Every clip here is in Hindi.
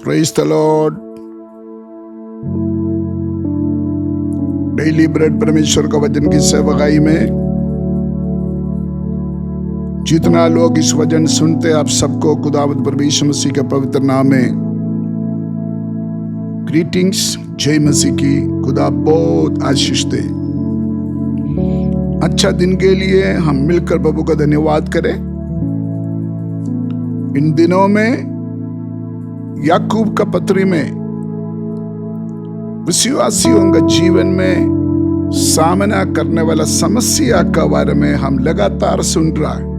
Praise the Lord. Daily bread परमेश्वर का वचन की सेवकाई में जितना लोग इस वचन सुनते, आप सबको खुदावंद परमेश्वर मसीह के पवित्र नाम में ग्रीटिंग्स, जय मसीह की। खुदा बहुत आशीष दे। अच्छा दिन के लिए हम मिलकर प्रभु का धन्यवाद करें। इन दिनों में याकूब का पत्री में विश्वासियों का जीवन में सामना करने वाला समस्या का बारे में हम लगातार सुन रहा है।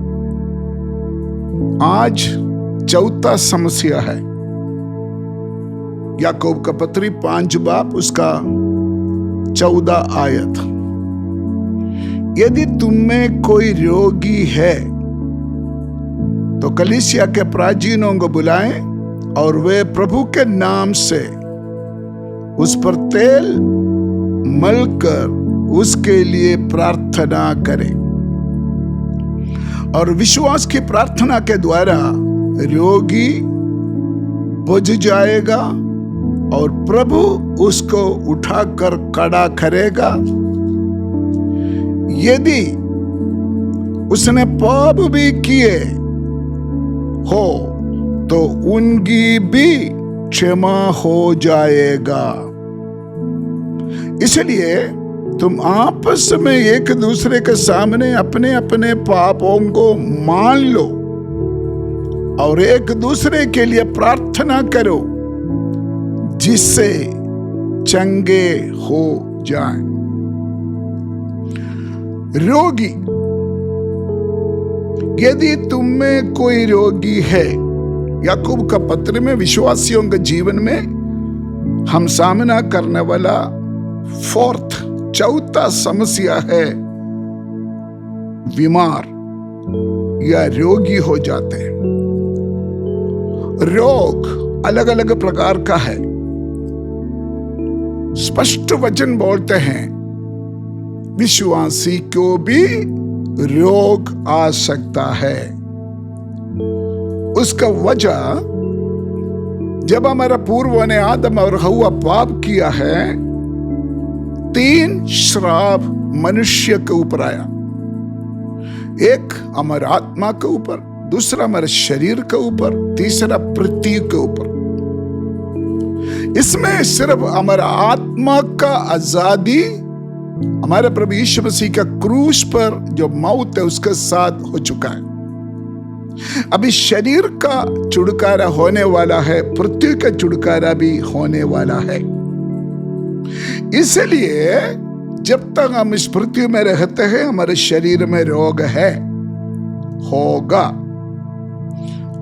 आज चौथा समस्या है। याकूब का पत्री 5 बाब उसका 14 आयत। यदि तुम में कोई रोगी है तो कलीसिया के प्राचीनों को बुलाएं और वे प्रभु के नाम से उस पर तेल मलकर उसके लिए प्रार्थना करें, और विश्वास की प्रार्थना के द्वारा रोगी बुझ जाएगा और प्रभु उसको उठाकर खड़ा करेगा। यदि उसने पाप भी किए हो तो उनकी भी क्षमा हो जाएगा। इसलिए तुम आपस में एक दूसरे के सामने अपने अपने पापों को मान लो और एक दूसरे के लिए प्रार्थना करो, जिससे चंगे हो जाएं। रोगी, यदि तुम में कोई रोगी है, याकूब का पत्र में विश्वासियों के जीवन में हम सामना करने वाला चौथा समस्या है, बीमार या रोगी हो जाते हैं। रोग अलग अलग प्रकार का है। स्पष्ट वचन बोलते हैं विश्वासी को भी रोग आ सकता है। उसका वजह, जब हमारा पूर्व ने आदम और हव्वा पाप किया है, 3 श्राप मनुष्य के ऊपर आया। एक हमारे आत्मा के ऊपर, दूसरा हमारे शरीर के ऊपर, तीसरा पृथ्वी के ऊपर। इसमें सिर्फ हमारा आत्मा का आजादी हमारे प्रभु यीशु मसीह का क्रूस पर जो मौत है उसके साथ हो चुका है। अभी शरीर का छुटकारा होने वाला है, पृथ्वी का छुटकारा भी होने वाला है। इसलिए जब तक हम इस पृथ्वी में रहते हैं, हमारे शरीर में रोग है, होगा।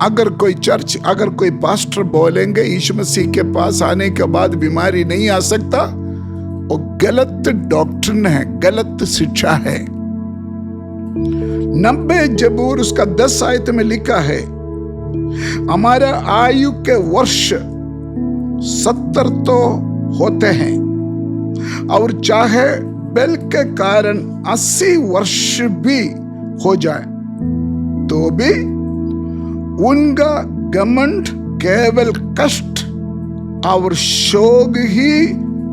अगर कोई पास्टर बोलेंगे यीशु मसीह के पास आने के बाद बीमारी नहीं आ सकता, वो गलत डॉक्ट्रिन है, गलत शिक्षा है। 90 जबूर उसका 10 आयत में लिखा है, हमारा आयु के वर्ष 70 तो होते हैं, और चाहे बल के कारण 80 वर्ष भी हो जाए तो भी उनका घमंड केवल कष्ट और शोक ही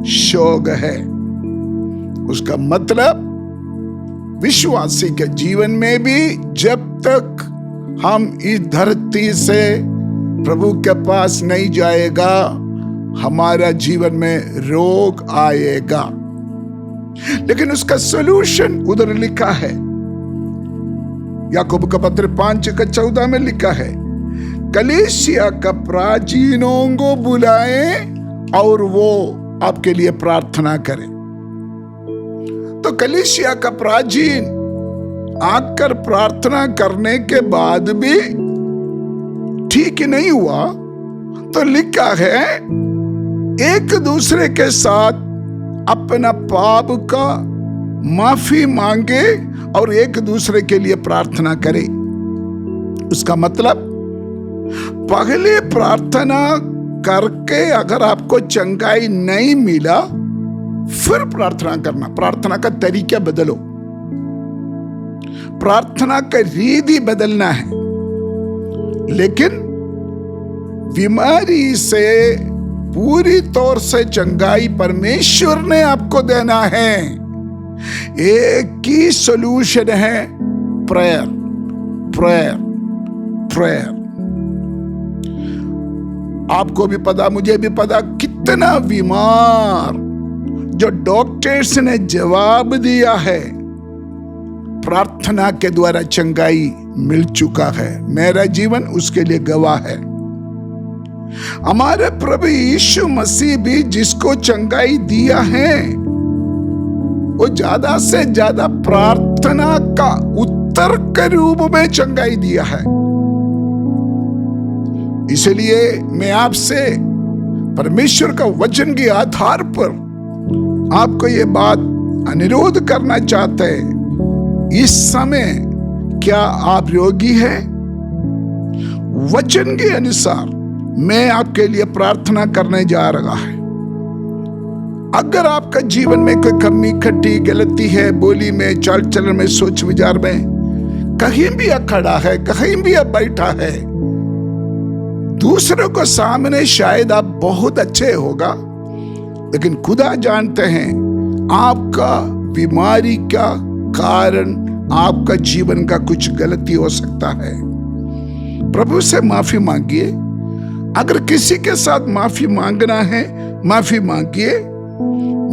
शोक है। उसका मतलब विश्वासी के जीवन में भी जब तक हम इस धरती से प्रभु के पास नहीं जाएगा, हमारा जीवन में रोग आएगा। लेकिन उसका सॉल्यूशन उधर लिखा है। याकूब का पत्र 5 का 14 में लिखा है, कलीसिया का प्राचीनों को बुलाएं और वो आपके लिए प्रार्थना करें। तो कलीसिया का प्राचीन आकर प्रार्थना करने के बाद भी ठीक नहीं हुआ, तो लिखा है एक दूसरे के साथ अपना पाप का माफी मांगे और एक दूसरे के लिए प्रार्थना करें। उसका मतलब पहले प्रार्थना करके अगर आपको चंगाई नहीं मिला, फिर प्रार्थना करना। प्रार्थना का तरीका बदलो, प्रार्थना का रीति बदलना है। लेकिन बीमारी से पूरी तौर से चंगाई परमेश्वर ने आपको देना है। एक ही सॉल्यूशन है, प्रेयर, प्रेयर, प्रेयर। आपको भी पता, मुझे भी पता, कितना बीमार जो डॉक्टर्स ने जवाब दिया है, प्रार्थना के द्वारा चंगाई मिल चुका है। मेरा जीवन उसके लिए गवाह है। हमारे प्रभु यीशु मसीह भी जिसको चंगाई दिया है, वो ज्यादा से ज्यादा प्रार्थना का उत्तर के रूप में चंगाई दिया है। इसलिए मैं आपसे परमेश्वर का वचन के आधार पर आपको ये बात अनुरोध करना चाहते हैं, इस समय क्या आप रोगी हैं? वचन के अनुसार मैं आपके लिए प्रार्थना करने जा रहा है। अगर आपका जीवन में कोई कमी, खट्टी, गलती है, बोली में, चाल चलन में, सोच विचार में, कहीं भी खड़ा है, कहीं भी बैठा है, दूसरों को सामने शायद आप बहुत अच्छे होगा, लेकिन खुदा जानते हैं आपका बीमारी का कारण आपका जीवन का कुछ गलती हो सकता है। प्रभु से माफी मांगिए। अगर किसी के साथ माफी मांगना है, माफी मांगिए।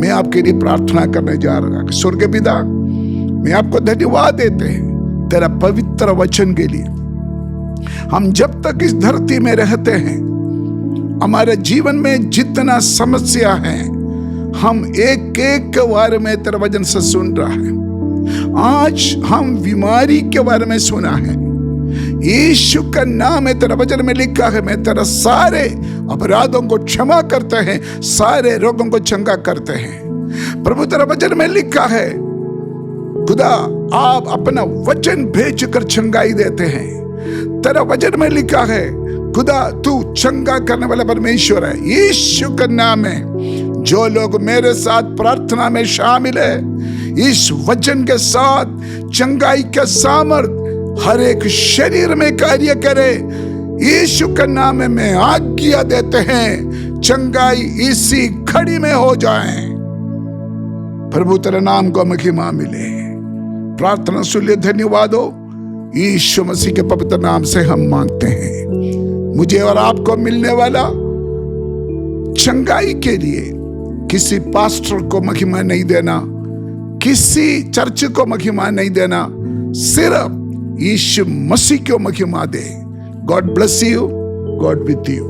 मैं आपके लिए प्रार्थना करने जा रहा हूं। स्वर्गीय पिता, मैं आपको धन्यवाद देते हैं तेरा पवित्र वचन के लिए। हम जब तक इस धरती में रहते हैं, हमारे जीवन में जितना समस्या है, हम एक एक के बारे में तेरे वचन से सुन रहा है। आज हम बीमारी के बारे में सुना है। यीशु का नाम है, तेरा वचन में लिखा है, मैं तेरा सारे अपराधों को क्षमा करते हैं, सारे रोगों को चंगा करते हैं। प्रभु तेरा वचन में लिखा है, खुदा आप अपना वचन भेजकर चंगाई देते हैं। तेरा वचन में लिखा है, खुदा तू चंगा करने वाला परमेश्वर है। यीशु का नाम है। जो लोग मेरे साथ प्रार्थना में शामिल है, इस वचन के साथ चंगाई का सामर्थ हर एक शरीर में कार्य करे। यीशु का नाम में आज्ञा देते हैं, चंगाई इसी घड़ी में हो जाए। प्रभु तेरे नाम को महिमा मिले। प्रार्थना सुन ले, धन्यवाद हो। यीशु मसीह के पवित्र नाम से हम मांगते हैं। मुझे और आपको मिलने वाला चंगाई के लिए किसी पास्टर को महिमा नहीं देना, किसी चर्च को महिमा नहीं देना, सिर्फ यीशु मसीह को महिमा दे। God bless you, God with you.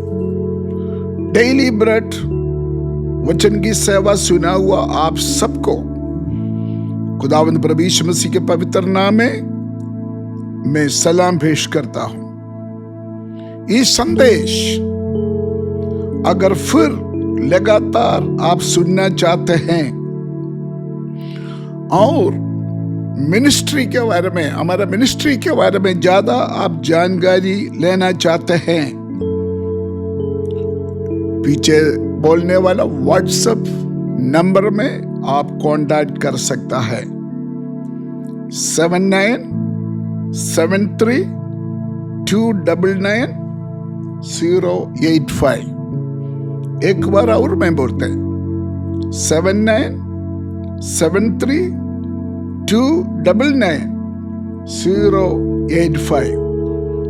Daily bread वचन की सेवा सुना हुआ आप सबको खुदावंद प्रभु यीशु मसीह के पवित्र नाम में मैं सलाम पेश करता हूं। ये संदेश अगर फिर लगातार आप सुनना चाहते हैं और मिनिस्ट्री के बारे में, हमारा मिनिस्ट्री के बारे में ज्यादा आप जानकारी लेना चाहते हैं, पीछे बोलने वाला व्हाट्सएप नंबर में आप कांटेक्ट कर सकता है। 7973299085। एक बार और मैं बोलते हैं, 7973299085।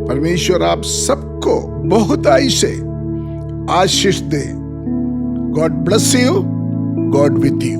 परमेश्वर आप सबको बहुत ऐसे आशीष दे। God bless you, God with you.